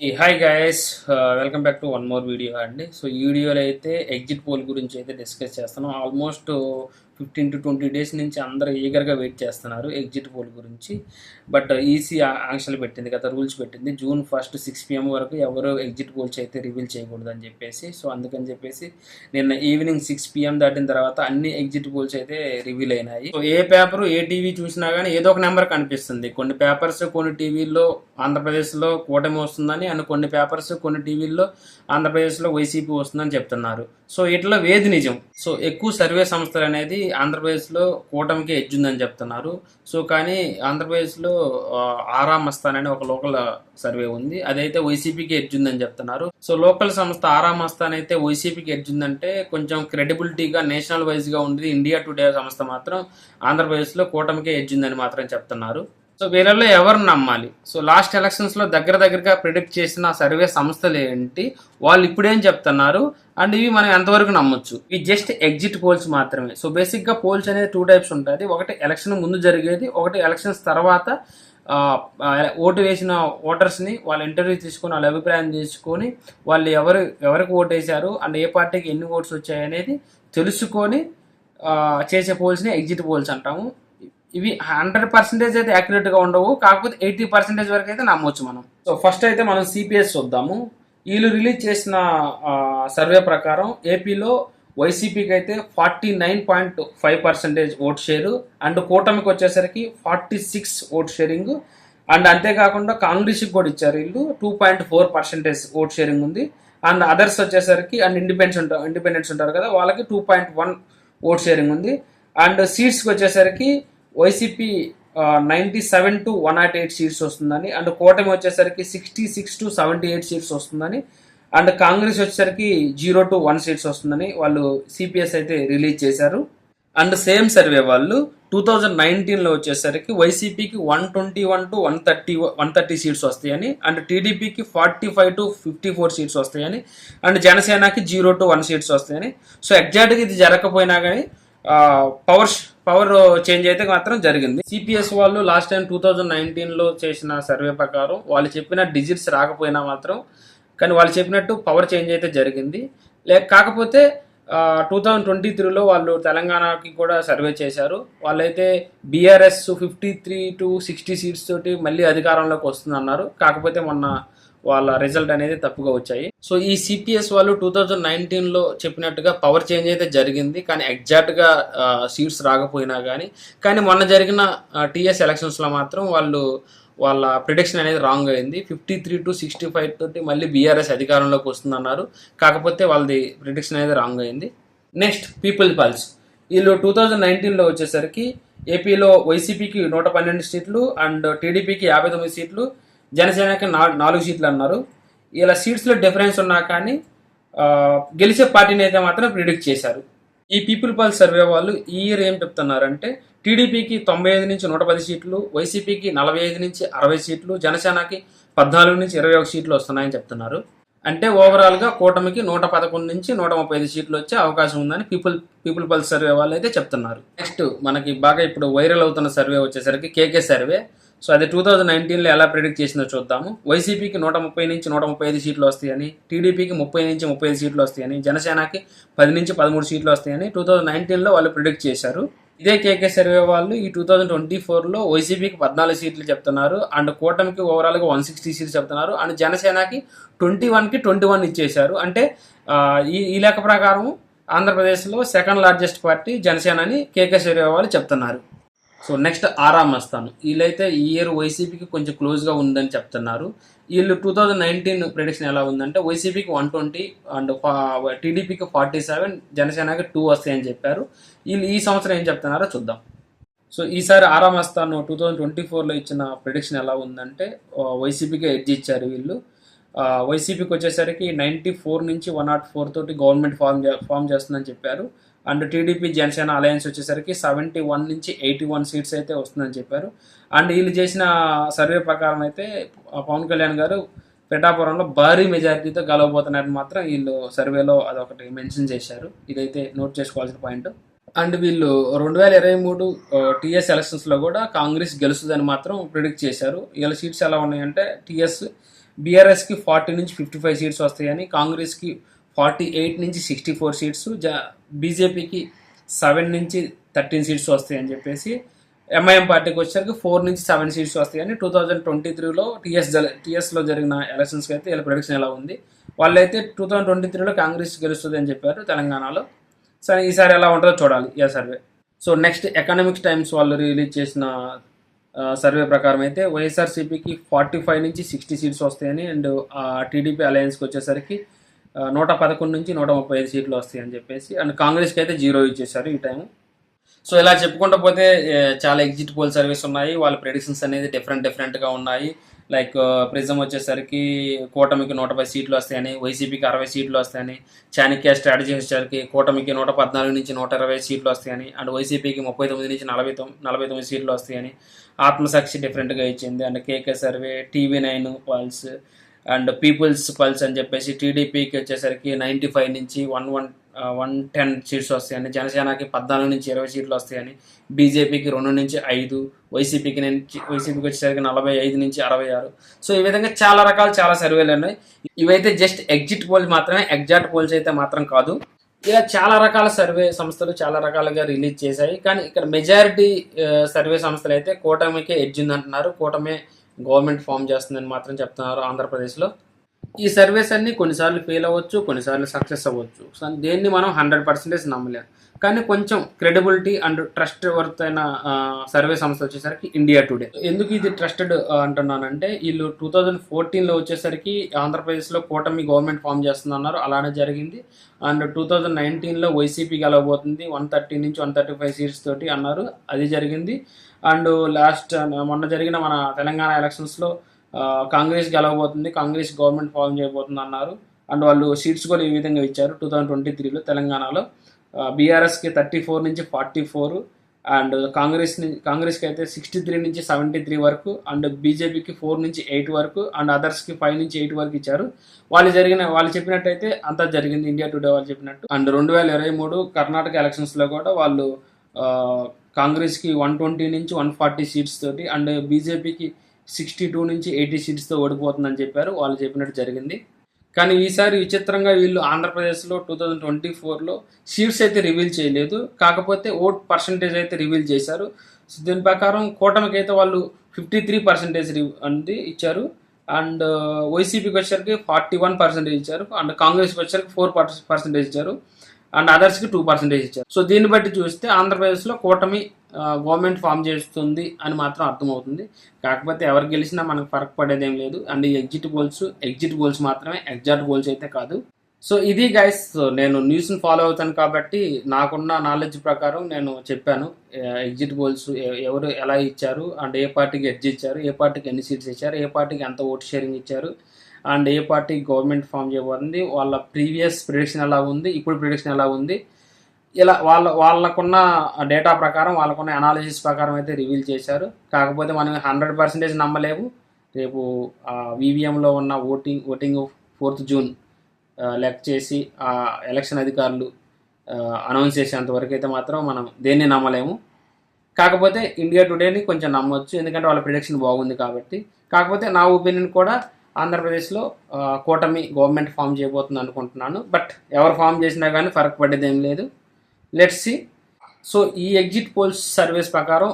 Hi guys, welcome back to one more video అండి. So ఈ వీడియోలో అయితే ఎగ్జిట్ పోల్ గురించి అయితే డిస్కస్ చేస్తున్నాం. ఆల్మోస్ట్ 15 to 20 డేస్ నుంచి అందరూ ఈగర్గా వెయిట్ చేస్తున్నారు ఎగ్జిట్ పోల్ గురించి. బట్ ఈసీ ఆంక్షలు పెట్టింది కదా, రూల్స్ పెట్టింది. జూన్ 1 6 PM వరకు ఎవరు ఎగ్జిట్ పోల్స్ అయితే రివీల్ చేయకూడదు అని చెప్పేసి. సో అందుకని చెప్పేసి నిన్న ఈవినింగ్ 6 PM దాటిన తర్వాత అన్ని ఎగ్జిట్ పోల్స్ అయితే రివీల్ అయినాయి. సో ఏ పేపర్ ఏ టీవీ చూసినా కానీ ఏదో ఒక నెంబర్ కనిపిస్తుంది. కొన్ని పేపర్స్ కొన్ని టీవీల్లో ఆంధ్రప్రదేశ్లో కూటమి వస్తుందని, అండ్ కొన్ని పేపర్స్ కొన్ని టీవీల్లో ఆంధ్రప్రదేశ్లో వైసీపీ వస్తుందని చెప్తున్నారు. సో ఇట్లా వేది నిజం. సో ఎక్కువ సర్వే సంస్థలు అనేది ఆంధ్రప్రదేశ్లో కూటమికి ఎడ్జ్ ఉందని చెప్తున్నారు. సో కానీ ఆంధ్రప్రదేశ్లో ఆరామ్ మస్తాన్ అనే ఒక లోకల్ సర్వే ఉంది, అదైతే వైసీపీకి ఎడ్జ్ ఉందని చెప్తున్నారు. సో లోకల్ సంస్థ ఆరామ్ మస్తాన్ అయితే వైసీపీకి ఎడ్జ్ ఉందంటే కొంచెం క్రెడిబిలిటీగా నేషనల్ వైజ్గా ఉండేది ఇండియా టుడే సంస్థ మాత్రం ఆంధ్రప్రదేశ్లో కూటమికి ఎడ్జ్ ఉందని మాత్రం చెప్తున్నారు. సో వీళ్ళల్లో ఎవరు నమ్మాలి? సో లాస్ట్ ఎలక్షన్స్లో దగ్గరగా ప్రిడిక్ట్ చేసిన సర్వే సంస్థలు ఏంటి, వాళ్ళు ఇప్పుడేం చెప్తున్నారు, అండ్ ఇవి మనం ఎంతవరకు నమ్మొచ్చు? ఇవి జస్ట్ ఎగ్జిట్ పోల్స్ మాత్రమే. సో బేసిక్గా పోల్స్ అనేది 2 టైప్స్ ఉంటుంది. ఒకటి ఎలక్షన్ ముందు జరిగేది, ఒకటి ఎలక్షన్స్ తర్వాత ఓటు వేసిన ఓటర్స్ని వాళ్ళ ఇంటర్వ్యూ తీసుకొని వాళ్ళ అభిప్రాయం తీసుకొని వాళ్ళు ఎవరికి ఓటు వేశారు అండ్ ఏ పార్టీకి ఎన్ని ఓట్స్ వచ్చాయి అనేది తెలుసుకొని చేసే పోల్స్ని ఎగ్జిట్ పోల్స్ అంటాము. ఇవి 100% అయితే యాక్యురేట్గా ఉండవు, కాకపోతే 80% వరకు అయితే నమ్మొచ్చు మనం. సో ఫస్ట్ అయితే మనం సిపిఎస్ చూద్దాము. వీళ్ళు రిలీజ్ చేసిన సర్వే ప్రకారం ఏపీలో వైసీపీకి అయితే 49.5% ఓట్ షేరు, అండ్ కూటమికి వచ్చేసరికి 46 ఓట్ షేరింగ్, అండ్ అంతేకాకుండా కాంగ్రెస్కి కూడా ఇచ్చారు వీళ్ళు 2.4% ఓట్ షేరింగ్ ఉంది. అండ్ అదర్స్ వచ్చేసరికి అండ్ ఇండిపెండెంట్స్ ఉంటారు కదా, వాళ్ళకి 2.1 ఓట్ షేరింగ్ ఉంది. అండ్ సీట్స్కి వచ్చేసరికి వైసీపీ 97 to 108 సీట్స్ వస్తుందని, అండ్ కూటమి వచ్చేసరికి 66 to 78 సీట్స్ వస్తుందని, అండ్ కాంగ్రెస్ వచ్చేసరికి 0 to 1 సీట్స్ వస్తుందని వాళ్ళు సిపిఎస్ అయితే రిలీజ్ చేశారు. అండ్ సేమ్ సర్వే వాళ్ళు 2019లో వచ్చేసరికి వైసీపీకి 121 to 130 సీట్స్ వస్తాయని, అండ్ టీడీపీకి 45 to 54 సీట్స్ వస్తాయని, అండ్ జనసేనకి 0 to 1 సీట్స్ వస్తాయని. సో ఎగ్జాక్ట్గా ఇది జరగకపోయినా కానీ పవర్ చేంజ్ అయితే మాత్రం జరిగింది. సిపిఎస్ వాళ్ళు లాస్ట్ టైం 2019లో చేసిన సర్వే ప్రకారం వాళ్ళు చెప్పిన డిజిట్స్ రాకపోయినా మాత్రం కానీ వాళ్ళు చెప్పినట్టు పవర్ చేంజ్ అయితే జరిగింది. కాకపోతే 2023లో వాళ్ళు తెలంగాణకి కూడా సర్వే చేశారు. వాళ్ళైతే బీఆర్ఎస్ 53 to 60 సీట్స్ తోటి మళ్ళీ అధికారంలోకి వస్తుందన్నారు. కాకపోతే మొన్న వాళ్ళ రిజల్ట్ అనేది తప్పుగా వచ్చాయి. సో ఈ సిపిఎస్ వాళ్ళు 2019లో చెప్పినట్టుగా పవర్ చేంజ్ అయితే జరిగింది, కానీ ఎగ్జాక్ట్గా సీట్స్ రాకపోయినా కానీ మొన్న జరిగిన టీఎస్ ఎలక్షన్స్లో మాత్రం వాళ్ళ ప్రిడిక్షన్ అనేది రాంగ్ అయింది. 53 to 65 తోటి మళ్ళీ బీఆర్ఎస్ అధికారంలోకి వస్తుందన్నారు. కాకపోతే వాళ్ళది ప్రిడిక్షన్ అనేది రాంగ్ అయింది. Next people pulse. వీళ్ళు 2019లో వచ్చేసరికి ఏపీలో వైసీపీకి 112 సీట్లు, అండ్ టీడీపీకి 59 సీట్లు, జనసేనకి 4 సీట్లు అన్నారు. ఇలా సీట్స్లో డిఫరెన్స్ ఉన్నా కానీ గెలిచే పార్టీని అయితే మాత్రం ప్రిడిక్ట్ చేశారు. ఈ పీపుల్ పల్స్ సర్వే వాళ్ళు ఈ ఇయర్ ఏం చెప్తున్నారంటే టీడీపీకి 95 నుంచి 110 సీట్లు, వైసీపీకి 45 నుంచి 60 సీట్లు, జనసేనకి 14 నుంచి 21 సీట్లు వస్తున్నాయని చెప్తున్నారు. అంటే ఓవరాల్గా కూటమికి 111 నుంచి 135 సీట్లు వచ్చే అవకాశం ఉందని పీపుల్ పల్స్ సర్వే వాళ్ళు అయితే చెప్తున్నారు. నెక్స్ట్ మనకి బాగా ఇప్పుడు వైరల్ అవుతున్న సర్వే వచ్చేసరికి కేకే సర్వే. సో అది 2019లో ఎలా ప్రిడిక్ట్ చేసిందో చూద్దాము. వైసీపీకి 130 నుంచి 135 సీట్లు వస్తాయని, టీడీపీకి 30 నుంచి 35 సీట్లు వస్తాయని, జనసేనకి 10 నుంచి 13 సీట్లు వస్తాయని 2019లో వాళ్ళు ప్రిడిక్ట్ చేశారు. ఇదే కేకే సర్వే వాళ్ళు ఈ 2024లో వైసీపీకి 14 సీట్లు చెప్తున్నారు, అండ్ కూటమికి ఓవరాల్గా 160 సీట్లు చెప్తున్నారు, అండ్ జనసేనకి 21కి 21 ఇచ్చేశారు. అంటే ఈ లెక్క ప్రకారం ఆంధ్రప్రదేశ్లో సెకండ్ లార్జెస్ట్ పార్టీ జనసేన అని కేకే సర్వే వాళ్ళు చెప్తున్నారు. సో నెక్స్ట్ ఆరామ్ మస్తాన్. వీళ్ళైతే ఈ ఇయర్ వైసీపీకి కొంచెం క్లోజ్గా ఉందని చెప్తున్నారు. వీళ్ళు 2019 ప్రిడిక్షన్ ఎలా ఉందంటే వైసీపీకి 120 అండ్ టీడీపీకి 47, జనసేనకి 2 వస్తాయని చెప్పారు. వీళ్ళు ఈ సంవత్సరం ఏం చెప్తున్నారో చూద్దాం. సో ఈసారి ఆరామ్ మస్తాన్ 2024లో ఇచ్చిన ప్రిడిక్షన్ ఎలా ఉందంటే వైసీపీకి ఎడ్జ్ ఇచ్చారు వీళ్ళు. వైసీపీకి వచ్చేసరికి 94 నుంచి 104 తోటి గవర్నమెంట్ ఫామ్ చేస్తుందని చెప్పారు. అండ్ టీడీపీ జనసేన అలయన్స్ వచ్చేసరికి 71 నుంచి 81 సీట్స్ అయితే వస్తుందని చెప్పారు. అండ్ వీళ్ళు చేసిన సర్వే ప్రకారం అయితే పవన్ కళ్యాణ్ గారు పిఠాపురంలో భారీ మెజారిటీతో గెలవబోతున్నారని మాత్రం వీళ్ళు సర్వేలో అదొకటి మెన్షన్ చేశారు. ఇదైతే నోట్ చేసుకోవాల్సిన పాయింట్. అండ్ వీళ్ళు 2023 టీఎస్ ఎలక్షన్స్లో కూడా కాంగ్రెస్ గెలుస్తుందని మాత్రం ప్రిడిక్ట్ చేశారు. వీళ్ళ సీట్స్ ఎలా ఉన్నాయంటే టీఎస్ బీఆర్ఎస్కి 40 నుంచి 55 సీట్స్ వస్తాయని, కాంగ్రెస్కి 48 నుంచి 64 సీట్స్, బీజేపీకి 7 నుంచి 13 సీట్స్ వస్తాయని చెప్పేసి, ఎంఐఎం పార్టీకి వచ్చేసరికి 4 నుంచి 7 సీట్స్ వస్తాయని 2023లో టీఎస్లో జరిగిన ఎలక్షన్స్కి అయితే వీళ్ళ ప్రొడిక్షన్ ఎలా ఉంది. వాళ్ళైతే 2023లో కాంగ్రెస్ గెలుస్తుంది అని చెప్పారు తెలంగాణలో. సరే ఈసారి ఎలా ఉంటుందో చూడాలి ఈ survey. So next economics times వాళ్ళు రిలీజ్ చేసిన సర్వే ప్రకారం అయితే వైఎస్ఆర్సీపీకి 45 నుంచి 60 సీట్స్ వస్తాయని, అండ్ టీడీపీ అలయన్స్కి వచ్చేసరికి 111 నుంచి 135 సీట్లు వస్తాయని చెప్పేసి, అండ్ కాంగ్రెస్కి అయితే 0 ఇచ్చేసారు ఈ టైం. సో ఇలా చెప్పుకుంటూ పోతే చాలా ఎగ్జిట్ పోల్ సర్వీస్ ఉన్నాయి. వాళ్ళ ప్రెడిక్షన్స్ అనేది డిఫరెంట్గా ఉన్నాయి. లైక్ ప్రిజం వచ్చేసరికి కూటమికి 110 సీట్లు వస్తాయని, వైసీపీకి 60 సీట్లు వస్తాయని, చాణక్య స్ట్రాటజీ వచ్చేసరికి కూటమికి 114 నుంచి 120 సీట్లు వస్తాయని, అండ్ వైసీపీకి 39 నుంచి 49 సీట్లు వస్తాయని, ఆత్మసాక్షి డిఫరెంట్గా ఇచ్చింది, and KK survey, TV9 pulse, and people's pulse అని చెప్పేసి టీడీపీకి వచ్చేసరికి 95 నుంచి 110 సీట్స్ వస్తాయని, జనసేనకి 14 నుంచి 20 సీట్లు వస్తాయని, బీజేపీకి 2 నుంచి 5, వైసీపీకి వచ్చేసరికి 45 నుంచి 66. సో ఈ విధంగా చాలా సర్వేలు ఉన్నాయి. ఇవైతే జస్ట్ ఎగ్జిట్ పోల్ మాత్రమే, ఎగ్జాక్ట్ పోల్స్ అయితే మాత్రం కాదు. ఇలా చాలా రకాల సర్వే సంస్థలు చాలా రకాలుగా రిలీజ్ చేశాయి. కానీ ఇక్కడ మెజారిటీ సర్వే సంస్థలు అయితే కూటమికే ఎడ్జ్ ఉందంటున్నారు, కూటమే గవర్నమెంట్ ఫామ్ చేస్తుందని మాత్రం చెప్తున్నారు ఆంధ్రప్రదేశ్లో. ఈ సర్వేస్ అన్ని కొన్నిసార్లు ఫెయిల్ అవ్వచ్చు, కొన్నిసార్లు సక్సెస్ అవ్వచ్చు. సో దేన్ని మనం 100% నమ్మలేము. కానీ కొంచెం క్రెడిబిలిటీ అండ్ ట్రస్ట్ వర్త్ అయిన సర్వే సంస్థ వచ్చేసరికి ఇండియా టుడే. ఎందుకు ఇది ట్రస్టెడ్ అంటున్నానంటే, వీళ్ళు 2014లో వచ్చేసరికి ఆంధ్రప్రదేశ్లో కూటమి గవర్నమెంట్ ఫామ్ చేస్తుందన్నారు, అలానే జరిగింది. అండ్ 2019లో వైసీపీ గెలవబోతుంది 130 నుంచి 135 సీట్స్ తోటి అన్నారు, అది జరిగింది. అండ్ మొన్న జరిగిన మన తెలంగాణ ఎలక్షన్స్లో కాంగ్రెస్ గెలవబోతుంది, కాంగ్రెస్ గవర్నమెంట్ ఫామ్ చేయబోతుంది అన్నారు. అండ్ వాళ్ళు సీట్స్ కూడా ఈ విధంగా ఇచ్చారు 2023లో తెలంగాణలో. బీఆర్ఎస్కి 34 నుంచి 44, అండ్ కాంగ్రెస్కి అయితే 63 నుంచి 73 వరకు, అండ్ బీజేపీకి 4 నుంచి 8 వరకు, అండ్ అదర్స్కి 5 నుంచి 8 వరకు ఇచ్చారు. వాళ్ళు చెప్పినట్టయితే అంతా జరిగింది ఇండియా టుడే వాళ్ళు చెప్పినట్టు. అండ్ 2023 కర్ణాటక ఎలక్షన్స్లో కూడా వాళ్ళు కాంగ్రెస్కి 120 నుంచి 140 సీట్స్ తోటి, అండ్ బీజేపీకి 62 నుంచి 80 సీట్స్తో ఓడిపోతుందని చెప్పారు, వాళ్ళు చెప్పినట్టు జరిగింది. కానీ ఈసారి విచిత్రంగా వీళ్ళు ఆంధ్రప్రదేశ్లో 2024లో సీట్స్ అయితే రివీల్ చేయలేదు, కాకపోతే ఓట్ పర్సంటేజ్ అయితే రివీల్ చేశారు. సో దీని ప్రకారం కూటమికి అయితే వాళ్ళు 53% అనేది ఇచ్చారు, అండ్ వైసీపీకి వచ్చేసరికి 41% ఇచ్చారు, అండ్ కాంగ్రెస్కి వచ్చేసరికి 4% ఇచ్చారు, అండ్ అదర్స్కి 2% ఇచ్చారు. సో దీన్ని బట్టి చూస్తే ఆంధ్రప్రదేశ్లో కూటమి గవర్నమెంట్ ఫామ్ చేస్తుంది అని మాత్రం అర్థమవుతుంది. కాకపోతే ఎవరు గెలిచినా మనకు ఫరక్ పడేదేం లేదు. అండ్ ఎగ్జిట్ పోల్స్ మాత్రమే, ఎగ్జాక్ట్ పోల్స్ అయితే కాదు. సో ఇది గైస్, నేను న్యూస్ని ఫాలో అవుతాను కాబట్టి నాకున్న నాలెడ్జ్ ప్రకారం నేను చెప్పాను ఎగ్జిట్ పోల్స్ ఎవరు ఎలా ఇచ్చారు, అండ్ ఏ పార్టీకి ఎడ్జ్ ఇచ్చారు, ఏ పార్టీకి ఎన్ని సీట్స్ ఇచ్చారు, ఏ పార్టీకి ఎంత ఓట్ షేరింగ్ ఇచ్చారు, అండ్ ఏ పార్టీ గవర్నమెంట్ ఫామ్ చేయబోతుంది, వాళ్ళ ప్రీవియస్ ప్రిడిక్షన్ ఎలా ఉంది, ఇప్పుడు ప్రిడిక్షన్ ఎలా ఉంది, ఇలా వాళ్ళకున్న డేటా ప్రకారం, వాళ్ళకున్న అనాలిసిస్ ప్రకారం అయితే రివీల్ చేశారు. కాకపోతే మనం 100% నమ్మలేము. రేపు వీవీఎంలో ఉన్న ఓటింగ్ 4th జూన్ లెక్క చేసి ఎలక్షన్ అధికారులు అనౌన్స్ చేసేంత వరకు అయితే మాత్రం మనం దేన్ని నమ్మలేము. కాకపోతే ఇండియా టుడేని కొంచెం నమ్మొచ్చు, ఎందుకంటే వాళ్ళ ప్రిడిక్షన్ బాగుంది కాబట్టి. కాకపోతే నా ఒపీనియన్ కూడా ఆంధ్రప్రదేశ్లో కూటమి గవర్నమెంట్ ఫామ్ చేయబోతుంది అనుకుంటున్నాను. బట్ ఎవరు ఫామ్ చేసినా కానీ ఫరక్ పడేది ఏం లేదు. Let's see. సో ఈ ఎగ్జిట్ పోల్స్ సర్వేస్ ప్రకారం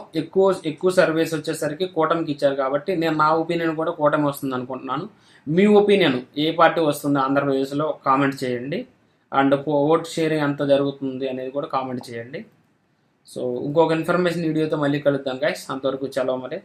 ఎక్కువ సర్వేస్ వచ్చేసరికి కూటమికి ఇచ్చారు కాబట్టి నేను నా ఒపీనియన్ కూడా కూటమి వస్తుంది అనుకుంటున్నాను. మీ ఒపీనియన్ ఏ పార్టీ వస్తుంది ఆంధ్రప్రదేశ్లో కామెంట్ చేయండి, అండ్ ఓట్ షేరింగ్ ఎంత జరుగుతుంది అనేది కూడా కామెంట్ చేయండి. సో ఇంకొక ఇన్ఫర్మేషన్ వీడియోతో మళ్ళీ కలుద్దాం గైస్, అంతవరకు చలో మరి.